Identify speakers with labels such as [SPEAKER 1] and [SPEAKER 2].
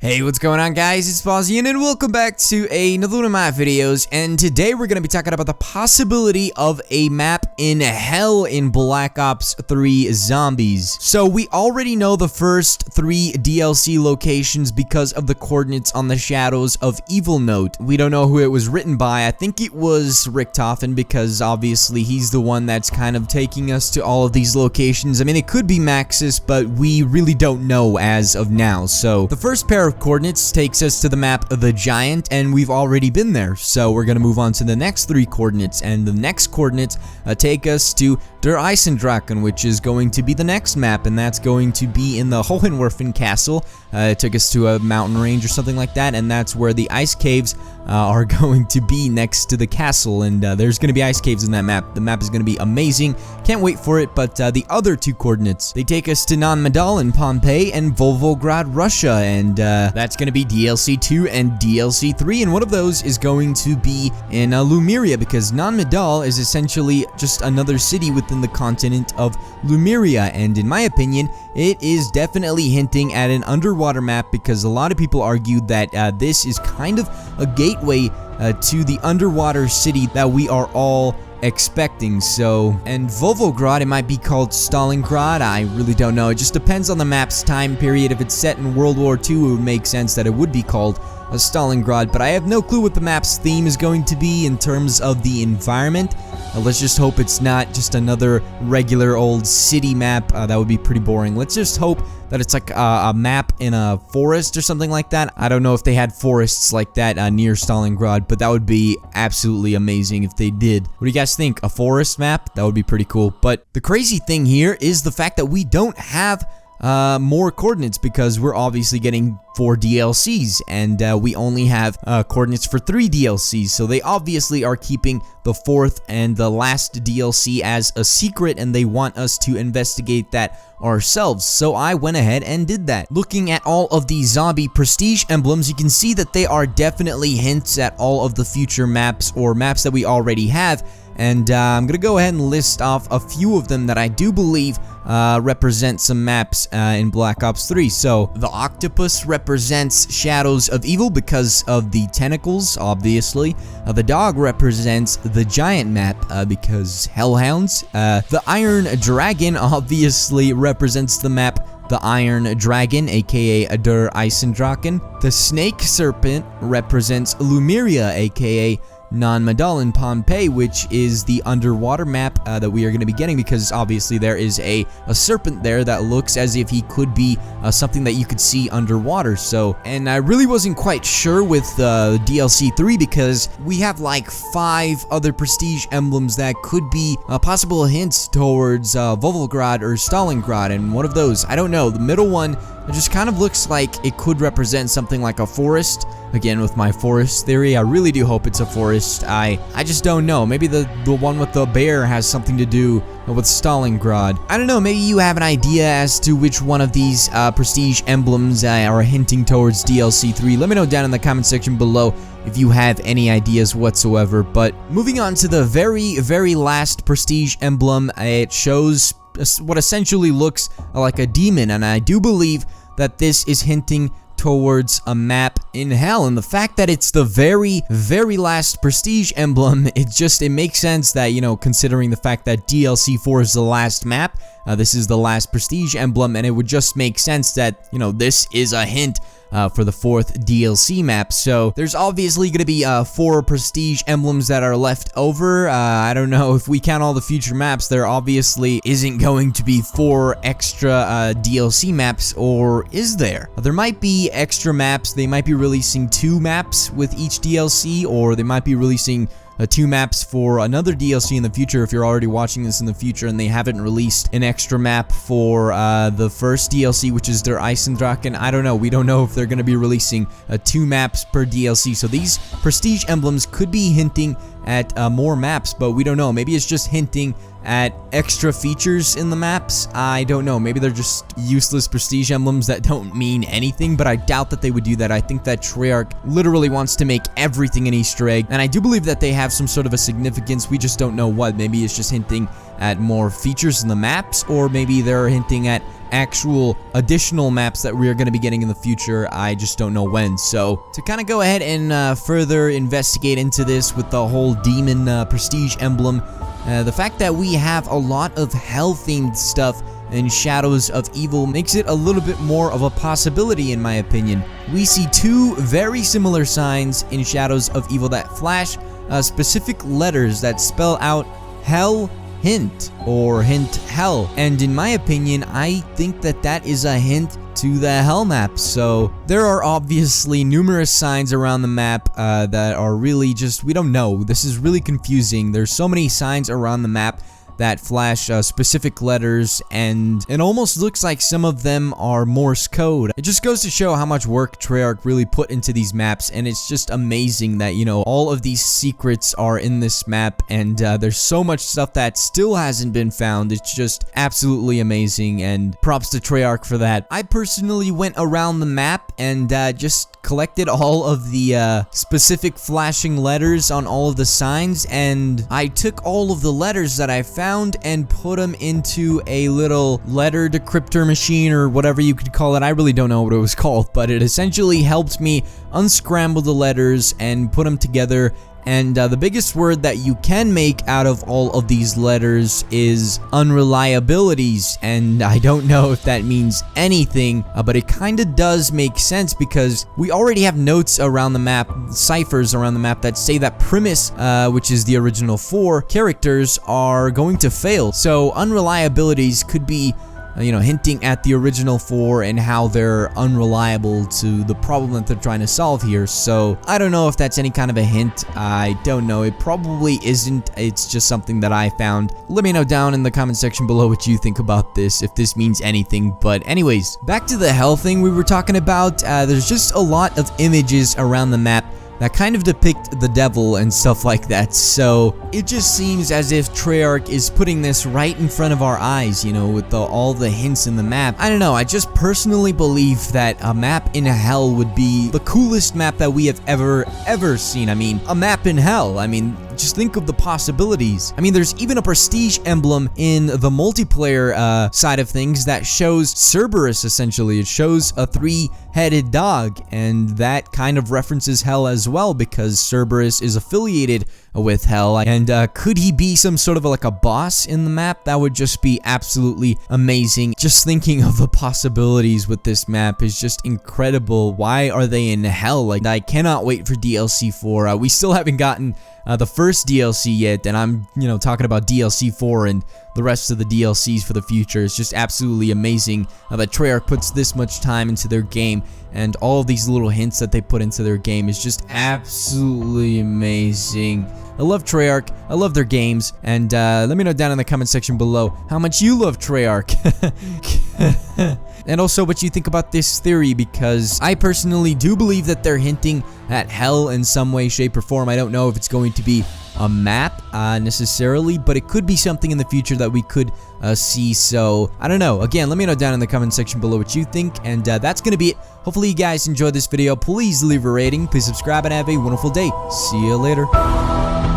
[SPEAKER 1] Hey, what's going on, guys? It's Fozzie, and welcome back to another one of my videos. And today we're going to be talking about the possibility of a map in hell in Black Ops 3 Zombies. So we already know the first 3 DLC locations because of the coordinates on the Shadows of Evil note. We don't know who it was written by. I think it was Richtofen, because obviously he's the one that's kind of taking us to all of these locations. I mean, it could be Maxis, but we really don't know as of now. So the first pair of coordinates takes us to the map of the Giant, and we've already been there. So we're going to move on to the next 3 coordinates, and the next coordinates take us to Der Eisendrachen, which is going to be the next map, and that's going to be in the Hohenwerfen Castle. It took us to a mountain range or something like that, and that's where the ice caves are going to be next to the castle, and there's going to be ice caves in that map. The map is going to be amazing. Can't wait for it. But the other 2 coordinates, they take us to Non-Medal in Pompeii and Volgograd, Russia, and that's going to be DLC 2 and DLC 3, and one of those is going to be in Lumeria, because Non-Medal is essentially just another city within the continent of Lumeria, and in my opinion, it is definitely hinting at an underwater map, because a lot of people argue that this is kind of a gateway to the underwater city that we are all expecting. So, and Volgograd, it might be called Stalingrad. I really don't know. It just depends on the map's time period. If it's set in World War II, it would make sense that it would be called Stalingrad, but I have no clue what the map's theme is going to be in terms of the environment. Let's just hope it's not just another regular old city map. That would be pretty boring. Let's just hope that it's like a map in a forest or something like that. I don't know if they had forests like that near Stalingrad, but that would be absolutely amazing if they did. What do you guys think? A forest map? That would be pretty cool. But the crazy thing here is the fact that we don't have more coordinates, because we're obviously getting 4 DLCs, and we only have coordinates for 3 DLCs, so they obviously are keeping the 4th and the last DLC as a secret, and they want us to investigate that ourselves. So I went ahead and did that. Looking at all of the zombie prestige emblems, you can see that they are definitely hints at all of the future maps or maps that we already have. And I'm gonna go ahead and list off a few of them that I do believe represent some maps in Black Ops 3. So the octopus represents Shadows of Evil because of the tentacles, obviously. The dog represents the Giant map because Hellhounds. The Iron Dragon obviously represents the map the Iron Dragon, aka Der Eisendrachen. The Snake Serpent represents Lumeria, aka Non-Medal in Pompeii, which is the underwater map that we are going to be getting, because obviously there is a serpent there that looks as if he could be something that you could see underwater. So, and I really wasn't quite sure with DLC 3, because we have like 5 other prestige emblems that could be possible hints towards Volgograd or Stalingrad, and one of those, I don't know, the middle one, it just kind of looks like it could represent something like a forest. Again, with my forest theory, I really do hope it's a forest. I just don't know. Maybe the one with the bear has something to do with Stalingrad. I don't know, maybe you have an idea as to which one of these prestige emblems are hinting towards DLC 3. Let me know down in the comment section below if you have any ideas whatsoever. But moving on to the very last prestige emblem, it shows what essentially looks like a demon, and I do believe that this is hinting towards a map in hell. And the fact that it's the very last prestige emblem, it makes sense that, you know, considering the fact that DLC 4 is the last map, this is the last prestige emblem, and it would just make sense that, you know, this is a hint for the 4th DLC map. So there's obviously going to be 4 prestige emblems that are left over. I don't know if we count all the future maps. There obviously isn't going to be 4 extra DLC maps, or is there? There might be extra maps. They might be releasing 2 maps with each DLC, or they might be releasing 2 maps for another DLC in the future if you're already watching this in the future and they haven't released an extra map for the first DLC, which is Der Eisendrachen. I don't know. We don't know if they're going to be releasing 2 maps per DLC. So these prestige emblems could be hinting at more maps, but we don't know. Maybe it's just hinting at extra features in the maps. I don't know. Maybe they're just useless prestige emblems that don't mean anything, but I doubt that they would do that. I think that Treyarch literally wants to make everything an Easter egg, and I do believe that they have some sort of a significance. We just don't know what. Maybe it's just hinting at more features in the maps, or maybe they're hinting at actual additional maps that we are going to be getting in the future. I just don't know when. So to kind of go ahead and further investigate into this with the whole demon prestige emblem, the fact that we have a lot of hell-themed stuff in Shadows of Evil makes it a little bit more of a possibility, in my opinion. We see two very similar signs in Shadows of Evil that flash specific letters that spell out Hell Hint, or Hint Hell, and in my opinion, I think that that is a hint to the Hell map. So there are obviously numerous signs around the map that are really just, we don't know. This is really confusing. There's so many signs around the map that flash specific letters, and it almost looks like some of them are Morse code. It just goes to show how much work Treyarch really put into these maps, and it's just amazing that, you know, all of these secrets are in this map, and there's so much stuff that still hasn't been found. It's just absolutely amazing, and props to Treyarch for that. I personally went around the map and just collected all of the specific flashing letters on all of the signs, and I took all of the letters that I found and put them into a little letter decryptor machine, or whatever you could call it. I really don't know what it was called, but it essentially helped me unscramble the letters and put them together. And the biggest word that you can make out of all of these letters is unreliabilities, and I don't know if that means anything, but it kind of does make sense because we already have notes around the map, ciphers around the map that say that Primus, which is the original 4 characters, are going to fail. So unreliabilities could be, you know, hinting at the original 4 and how they're unreliable to the problem that they're trying to solve here. So I don't know if that's any kind of a hint. I don't know. It probably isn't. It's just something that I found. Let me know down in the comment section below what you think about this, if this means anything. But anyways, back to the hell thing we were talking about. There's just a lot of images around the map that kind of depict the devil and stuff like that, so it just seems as if Treyarch is putting this right in front of our eyes, you know, with all the hints in the map. I don't know, I just personally believe that a map in hell would be the coolest map that we have ever seen. I mean, a map in hell, I mean, just think of the possibilities. I mean, there's even a prestige emblem in the multiplayer side of things that shows Cerberus, essentially. It shows a 3-headed dog, and that kind of references hell as well, because Cerberus is affiliated with hell. And could he be some sort of like a boss in the map? That would just be absolutely amazing. Just thinking of the possibilities with this map is just incredible. Why are they in hell? Like, I cannot wait for DLC 4. We still haven't gotten the first DLC yet, and I'm, you know, talking about DLC 4 and the rest of the DLCs for the future. It's just absolutely amazing that Treyarch puts this much time into their game, and all of these little hints that they put into their game is just absolutely amazing. I love Treyarch, I love their games, and let me know down in the comment section below how much you love Treyarch. And also what you think about this theory, because I personally do believe that they're hinting at hell in some way, shape, or form. I don't know if it's going to be a map necessarily, but it could be something in the future that we could see. So I don't know. Again, let me know down in the comment section below what you think, and that's gonna be it. Hopefully you guys enjoyed this video. Please leave a rating, please subscribe, and have a wonderful day. See you later.